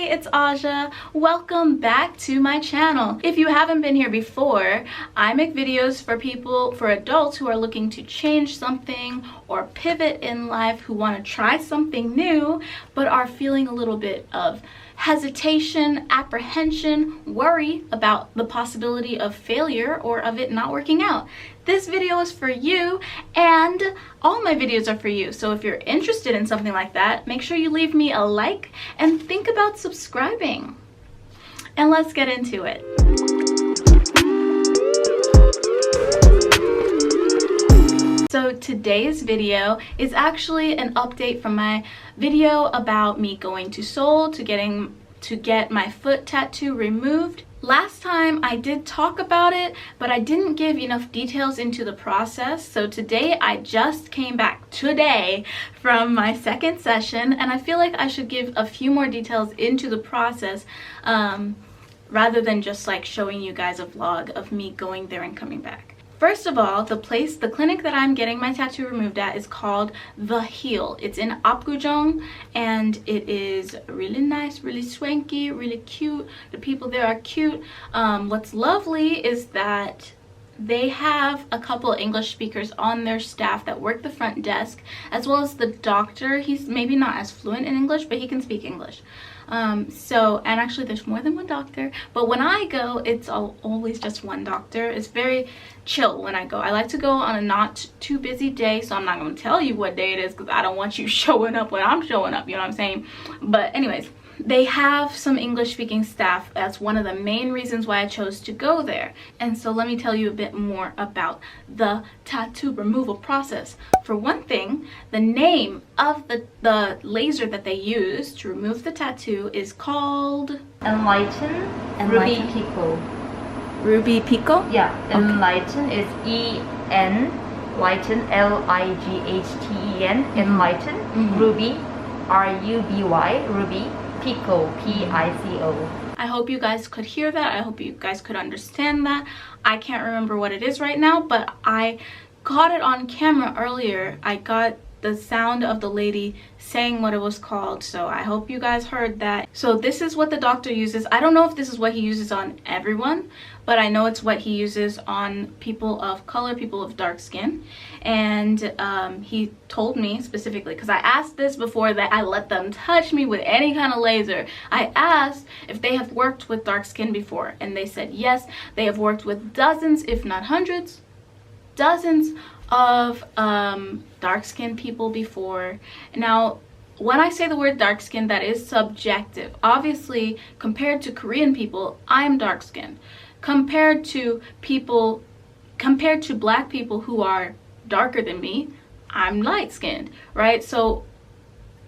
it's Aja. Welcome back to my channel. If you haven't been here before, I make videos for adults who are looking to change something or pivot in life, who want to try something new but are feeling a little bit of hesitation, apprehension, worry about the possibility of failure or of it not working out. This video is for you, and all my videos are for you. So if you're interested in something like that, make sure you leave me a like and think about subscribing. And let's get into it. So today's video is actually an update from my video about me going to Seoul to get my foot tattoo removed. Last time I did talk about it, but I didn't give enough details into the process. So today I just came back today from my second session, and I feel like I should give a few more details into the process rather than just like showing you guys a vlog of me going there and coming back. First of all, the clinic that I'm getting my tattoo removed at is called The Heel. It's in Apgujeong, and it is really nice, really swanky, really cute. The people there are cute. What's lovely is that they have a couple English speakers on their staff that work the front desk, as well as the doctor. He's maybe not as fluent in English, but he can speak English. And actually there's more than one doctor, but when I go, it's always just one doctor. It's very chill when I go. I like to go on a not too busy day, so I'm not going to tell you what day it is because I don't want you showing up when I'm showing up, you know what I'm saying? But anyways, they have some English speaking staff. That's one of the main reasons why I chose to go there. And so let me tell you a bit more about the tattoo removal process. For one thing, the name of the laser that they use to remove the tattoo is called Enlighten Ruby Pico. Ruby Pico? Yeah, Enlighten is E-N, Lighten, L-I-G-H-T-E-N, Enlighten, Ruby, R-U-B-Y, Ruby, Pico, P-I-C-O. I hope you guys could hear that. I hope you guys could understand that. I can't remember what it is right now, but I got it on camera earlier. I got the sound of the lady saying what it was called, so I hope you guys heard that. So this is what the doctor uses. I don't know if this is what he uses on everyone, but I know it's what he uses on people of color, people of dark skin. And he told me specifically, because I asked this before that I let them touch me with any kind of laser. I asked if they have worked with dark skin before, and they said yes, they have worked with dozens, if not hundreds, dozens of dark-skinned people before. Now, when I say the word dark skin, that is subjective. Obviously, compared to Korean people, I'm dark-skinned. Compared to black people who are darker than me, I'm light-skinned, right? So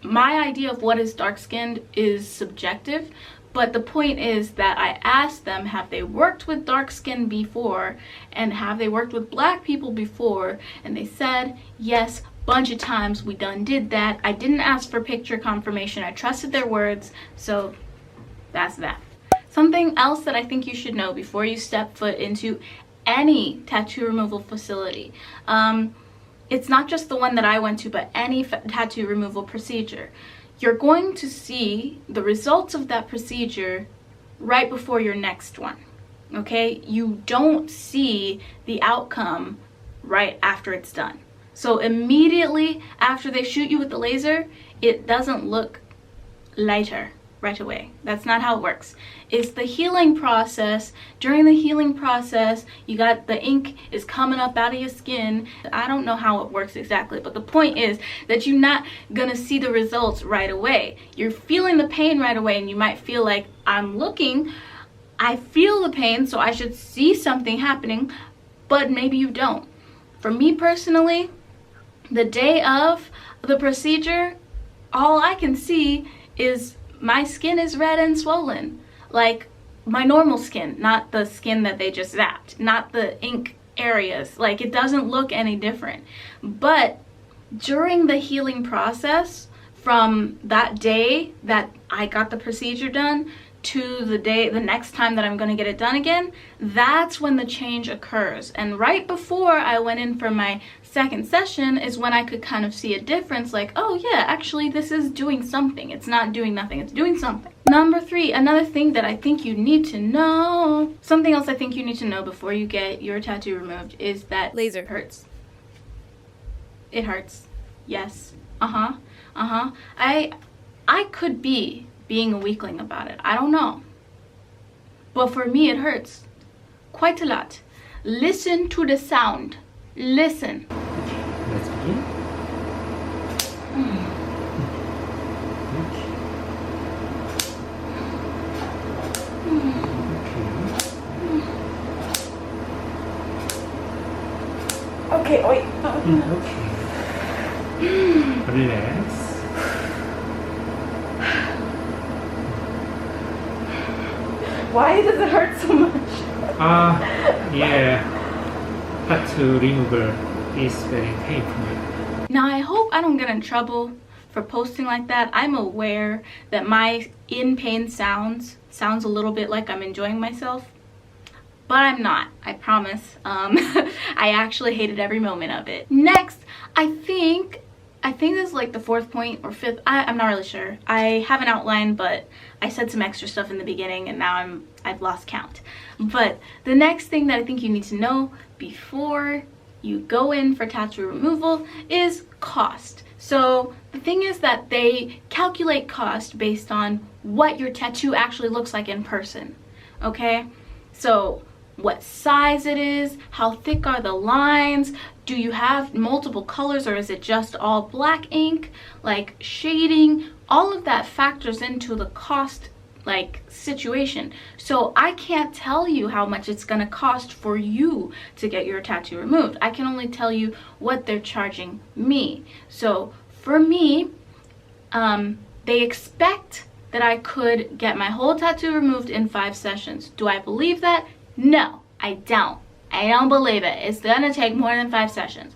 my idea of what is dark-skinned is subjective. But the point is that I asked them, have they worked with dark skin before, and have they worked with black people before? And they said yes, bunch of times. We done did that. I didn't ask for picture confirmation. I trusted their words. So that's that. Something else that I think you should know before you step foot into any tattoo removal facility. It's not just the one that I went to, but any tattoo removal procedure. You're going to see the results of that procedure right before your next one, okay? You don't see the outcome right after it's done. So immediately after they shoot you with the laser, it doesn't look lighter right away. That's not how it works. It's the healing process. During the healing process, you got the ink is coming up out of your skin. I don't know how it works exactly, but the point is that you're not gonna see the results right away. You're feeling the pain right away, and you might feel like, I feel the pain, so I should see something happening, but maybe you don't. For me personally, the day of the procedure, all I can see is my skin is red and swollen, like my normal skin, not the skin that they just zapped, not the ink areas. Like, it doesn't look any different. But during the healing process, from that day that I got the procedure done to the next time that I'm going to get it done again, that's when the change occurs. And right before I went in for my second session is when I could kind of see a difference, like, oh yeah, actually this is doing something. It's not doing nothing, it's doing something. Number 3, another thing that I think you need to know, something else I think you need to know before you get your tattoo removed is that laser hurts. It hurts. Yes. I could be being a weakling about it. I don't know. But for me, it hurts quite a lot. Listen to the sound. Listen. Okay, let's begin. Okay, wait. Okay. Relax. Why does it hurt so much? Yeah. Tattoo removal is very painful. Now, I hope I don't get in trouble for posting like that. I'm aware that my in-pain sounds a little bit like I'm enjoying myself, but I'm not, I promise. I actually hated every moment of it. Next, I think this is like the 4th point or 5th. I'm not really sure. I have an outline, but I said some extra stuff in the beginning and now I've lost count. But the next thing that I think you need to know before you go in for tattoo removal is cost. So the thing is that they calculate cost based on what your tattoo actually looks like in person. Okay? So what size it is, how thick are the lines, do you have multiple colors or is it just all black ink, like shading, all of that factors into the cost like situation. So I can't tell you how much it's gonna cost for you to get your tattoo removed. I can only tell you what they're charging me. So for me, they expect that I could get my whole tattoo removed in 5 sessions. Do I believe that? No, I don't. I don't believe it. It's gonna take more than 5 sessions.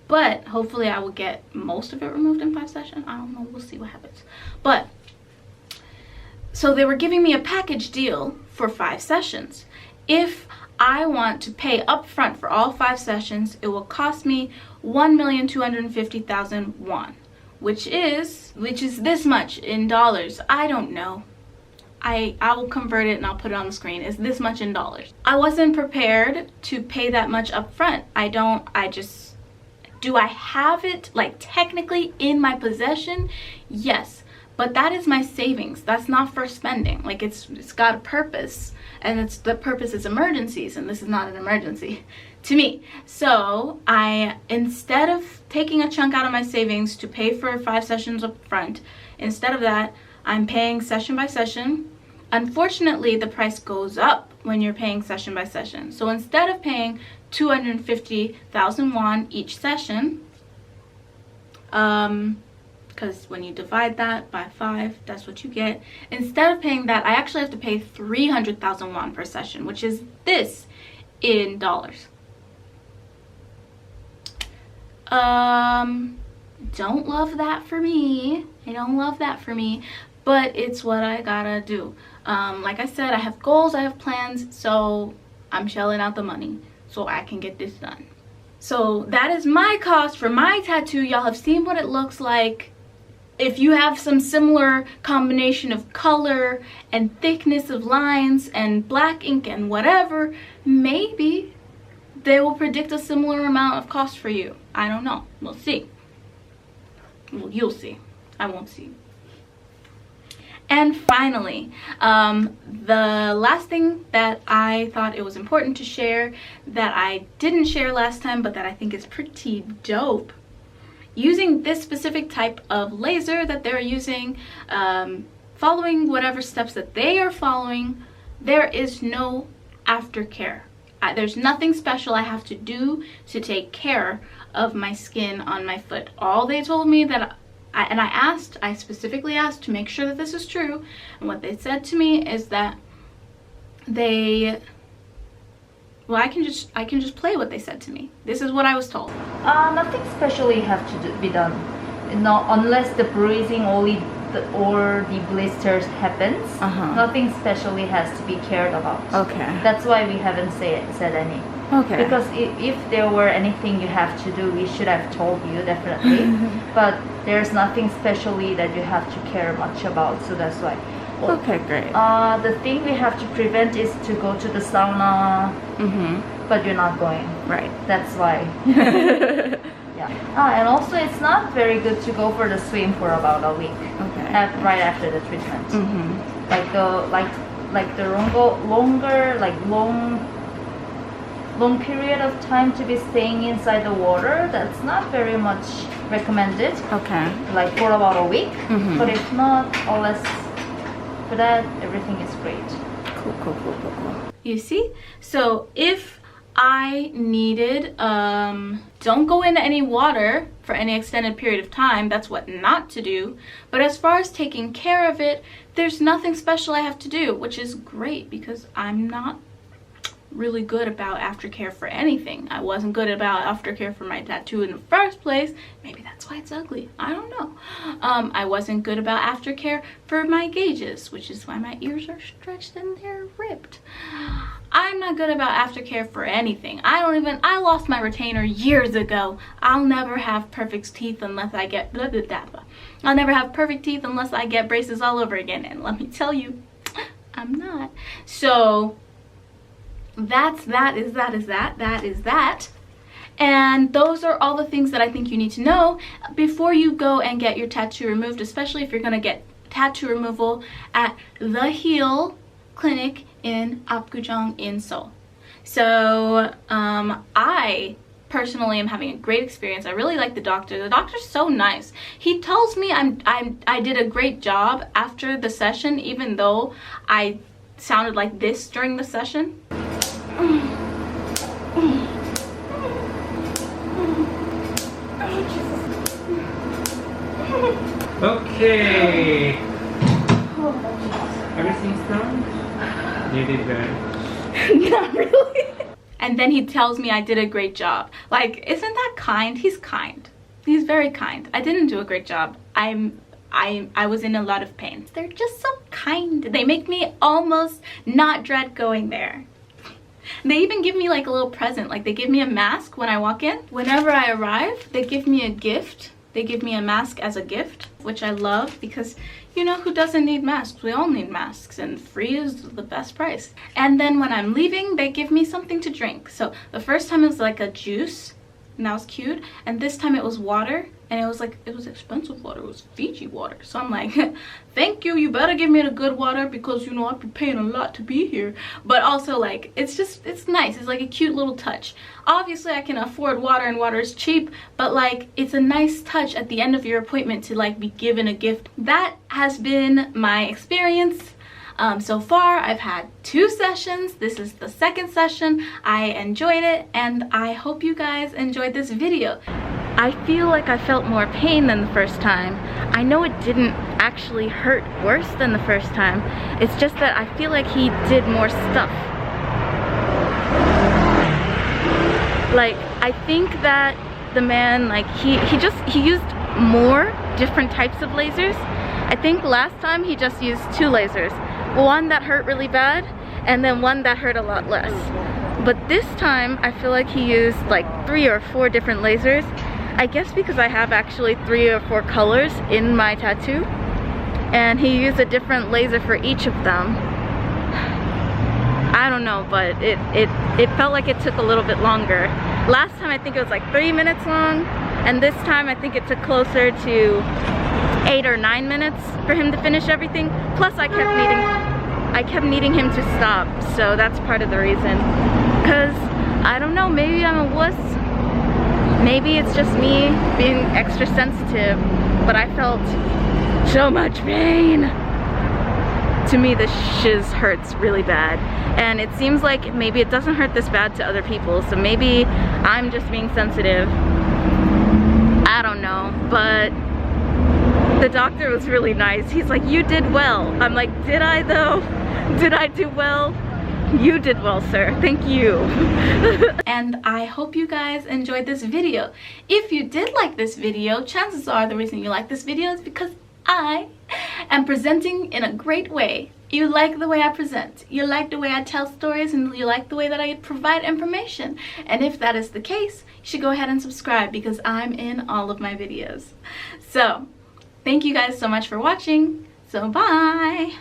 But hopefully I will get most of it removed in 5 sessions. I don't know, we'll see what happens. But, so they were giving me a package deal for 5 sessions. If I want to pay upfront for all 5 sessions, it will cost me 1,250,000 won, which is this much in dollars. I don't know. I will convert it and I'll put it on the screen. It's this much in dollars. I wasn't prepared to pay that much upfront. Do I have it like technically in my possession? Yes, but that is my savings. That's not for spending. Like it's got a purpose, and the purpose is emergencies, and this is not an emergency to me. So instead of taking a chunk out of my savings to pay for 5 sessions up front, instead of that, I'm paying session by session. Unfortunately, the price goes up when you're paying session by session. So instead of paying 250,000 won each session, because when you divide that by 5, that's what you get. Instead of paying that, I actually have to pay 300,000 won per session, which is this in dollars. Don't love that for me. I don't love that for me, but it's what I gotta do. Like I said, I have goals, I have plans, so I'm shelling out the money so I can get this done. So that is my cost for my tattoo. Y'all have seen what it looks like. If you have some similar combination of color and thickness of lines and black ink and whatever, maybe they will predict a similar amount of cost for you. I don't know. We'll see. Well, you'll see. I won't see. And finally, the last thing that I thought it was important to share that I didn't share last time, but that I think is pretty dope. Using this specific type of laser that they're using, following whatever steps that they are following, there is no aftercare. There's nothing special I have to do to take care of my skin on my foot. All they told me that I specifically asked to make sure that this is true, and what they said to me is that I can just play what they said to me. This is what I was told. Nothing specially have to be done, unless the bruising or the blisters happens. Nothing specially has to be cared about. Okay. That's why we haven't said any. Okay. Because if there were anything you have to do, we should have told you, definitely. But there's nothing specially that you have to care much about, so that's why. Okay, great. The thing we have to prevent is to go to the sauna, but you're not going. Right. That's why. Yeah. And also it's not very good to go for the swim for about a week. Okay. Right after the treatment. Like the long period of time to be staying inside the water, that's not very much recommended. Okay. Like for about a week. But if not, or less for that, everything is great. Cool. You see? So if I needed, don't go into any water for any extended period of time. That's what not to do. But as far as taking care of it, there's nothing special I have to do, which is great because I'm not really good about aftercare for anything. I wasn't good about aftercare for my tattoo in the first place. Maybe that's why it's ugly. I don't know. I wasn't good about aftercare for my gauges, which is why my ears are stretched and they're ripped. I'm not good about aftercare for anything. I lost my retainer years ago. I'll never have perfect teeth unless I get I'll never have perfect teeth unless I get braces all over again. And let me tell you, I'm not. So that is that. And those are all the things that I think you need to know before you go and get your tattoo removed, especially if you're gonna get tattoo removal at the Heel Clinic in Apgujeong in Seoul. So I personally am having a great experience. I really like the doctor. The doctor's so nice. He tells me I did a great job after the session, even though I sounded like this during the session. Okay. Everything's done? You did well. Not really. And then he tells me I did a great job. Like, isn't that kind? He's kind. He's very kind. I didn't do a great job. I was in a lot of pain. They're just so kind. They make me almost not dread going there. They even give me like a little present. Like they give me a mask when I walk in. Whenever I arrive, they give me a gift. They give me a mask as a gift, which I love because, you know, who doesn't need masks? We all need masks, and free is the best price. And then when I'm leaving, they give me something to drink. So the first time it was like a juice, and that was cute. And this time it was water, and it was expensive water. It was Fiji water. So I'm like, thank you. You better give me the good water because, you know, I've been paying a lot to be here. But also, like, it's nice. It's like a cute little touch. Obviously, I can afford water, and water is cheap, but like, it's a nice touch at the end of your appointment to like be given a gift. That has been my experience. So far, I've had 2 sessions. This is the 2nd session. I enjoyed it, and I hope you guys enjoyed this video. I feel like I felt more pain than the first time. I know it didn't actually hurt worse than the first time. It's just that I feel like he did more stuff. Like, I think that the man, like, he used more different types of lasers. I think last time he just used 2 lasers. One that hurt really bad, and then one that hurt a lot less. But this time, I feel like he used like 3 or 4 different lasers. I guess because I have actually 3 or 4 colors in my tattoo, and he used a different laser for each of them. I don't know, but it felt like it took a little bit longer. Last time I think it was like 3 minutes long, and this time I think it took closer to 8 or 9 minutes for him to finish everything. Plus I kept needing him to stop, so that's part of the reason. Cause I don't know, maybe I'm a wuss. Maybe it's just me being extra sensitive, but I felt so much pain. To me, the shiz hurts really bad, and it seems like maybe it doesn't hurt this bad to other people, so maybe I'm just being sensitive. I don't know, but the doctor was really nice. He's like, you did well. I'm like, did I though? Did I do well? You did well, sir. Thank you. And I hope you guys enjoyed this video. If you did like this video, chances are the reason you like this video is because I am presenting in a great way you like the way I present, you like the way I tell stories, and you like the way that I provide information. And if that is the case, you should go ahead and subscribe because I'm in all of my videos. So thank you guys so much for watching. So bye.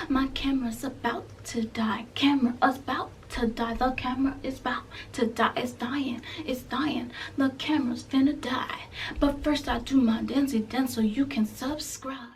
My camera's about to die. Camera's about to die. The camera is about to die. It's dying. It's dying. The camera's finna die. But first I do my dancey dance so you can subscribe.